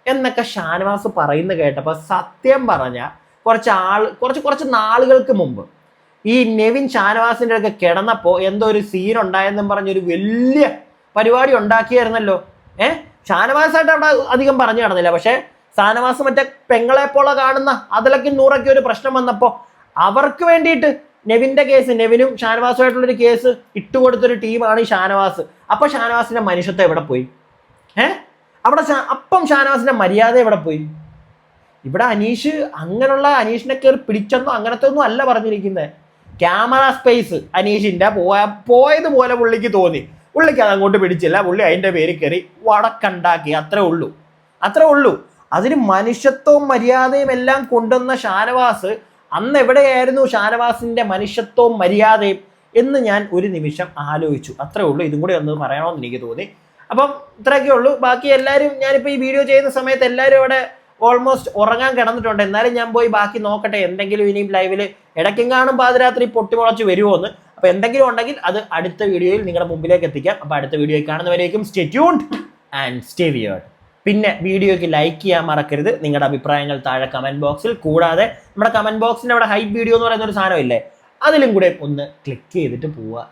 എന്നൊക്കെ ഷാനവാസ് പറയുന്ന കേട്ടപ്പോൾ സത്യം പറഞ്ഞ കുറച്ച് നാളുകൾക്ക് മുമ്പ് ഈ നെവിൻ ഷാനവാസിന്റെ ഒക്കെ കിടന്നപ്പോൾ എന്തോ ഒരു സീൻ ഉണ്ടായെന്നും പറഞ്ഞൊരു വലിയ പരിപാടി ഉണ്ടാക്കിയായിരുന്നല്ലോ. ഷാനവാസായിട്ട് അവിടെ അധികം പറഞ്ഞു നടന്നില്ല. പക്ഷെ ഷാനവാസ് മറ്റേ പെങ്ങളെ പോലെ കാണുന്ന അതിലൊക്കെ നൂറൊക്കെ ഒരു പ്രശ്നം വന്നപ്പോൾ അവർക്ക് വേണ്ടിയിട്ട് നെവിന്റെ കേസ്, നെവിനും ഷാനവാസുമായിട്ടുള്ളൊരു കേസ് ഇട്ടുകൊടുത്തൊരു ടീമാണ് ഈ ഷാനവാസ്. അപ്പൊ ഷാനവാസിന്റെ മനുഷ്യത്വം എവിടെ പോയി? അവിടെ അപ്പം ഷാനവാസിന്റെ മര്യാദ എവിടെ പോയി? ഇവിടെ അനീഷ് അങ്ങനെയുള്ള അനീഷിനെ കയറി പിടിച്ചെന്നോ അങ്ങനത്തെ ഒന്നും അല്ല പറഞ്ഞിരിക്കുന്നത്. ക്യാമറ സ്പേസ് അനീഷിന്റെ പോയതുപോലെ പുള്ളിക്ക് തോന്നി. പുള്ളിക്ക് അത് അങ്ങോട്ട് പിടിച്ചില്ല. പുള്ളി അതിന്റെ പേര് കയറി വടക്കുണ്ടാക്കി. അത്രേ ഉള്ളൂ. അതിന് മനുഷ്യത്വവും മര്യാദയും എല്ലാം കൊണ്ടുവന്ന ഷാനവാസ് അന്ന് എവിടെയായിരുന്നു ഷാനവാസിന്റെ മനുഷ്യത്വവും മര്യാദയും എന്ന് ഞാൻ ഒരു നിമിഷം ആലോചിച്ചു. അത്രേ ഉള്ളൂ. ഇതും കൂടി ഒന്ന് പറയണമെന്ന് എനിക്ക് തോന്നി. അപ്പം ഇത്രയൊക്കെ ഉള്ളൂ. ബാക്കി എല്ലാവരും, ഞാനിപ്പോൾ ഈ വീഡിയോ ചെയ്യുന്ന സമയത്ത് എല്ലാവരും അവിടെ ഓൾമോസ്റ്റ് ഉറങ്ങാൻ കിടന്നിട്ടുണ്ട്. എന്നാലും ഞാൻ പോയി ബാക്കി നോക്കട്ടെ, എന്തെങ്കിലും ഇനിയും ലൈവിൽ ഇടയ്ക്കും കാണും പാതിരാത്രി പൊട്ടിമുളച്ച് വരുമോ എന്ന്. അപ്പോൾ എന്തെങ്കിലും ഉണ്ടെങ്കിൽ അത് അടുത്ത വീഡിയോയിൽ നിങ്ങളുടെ മുമ്പിലേക്ക് എത്തിക്കാം. അപ്പോൾ അടുത്ത വീഡിയോയിൽ കാണുന്നവരേക്കും stay tuned and stay weird. പിന്നെ വീഡിയോയ്ക്ക് ലൈക്ക് ചെയ്യാൻ മറക്കരുത്. നിങ്ങളുടെ അഭിപ്രായങ്ങൾ താഴെ കമന്റ് ബോക്സിൽ, കൂടാതെ നമ്മുടെ കമന്റ് ബോക്സിന്റെ അവിടെ ഹൈപ്പ് വീഡിയോ എന്ന് പറയുന്ന ഒരു സാധനം ഇല്ലേ, അതിലും കൂടെ ഒന്ന് ക്ലിക്ക് ചെയ്തിട്ട് പോവുക.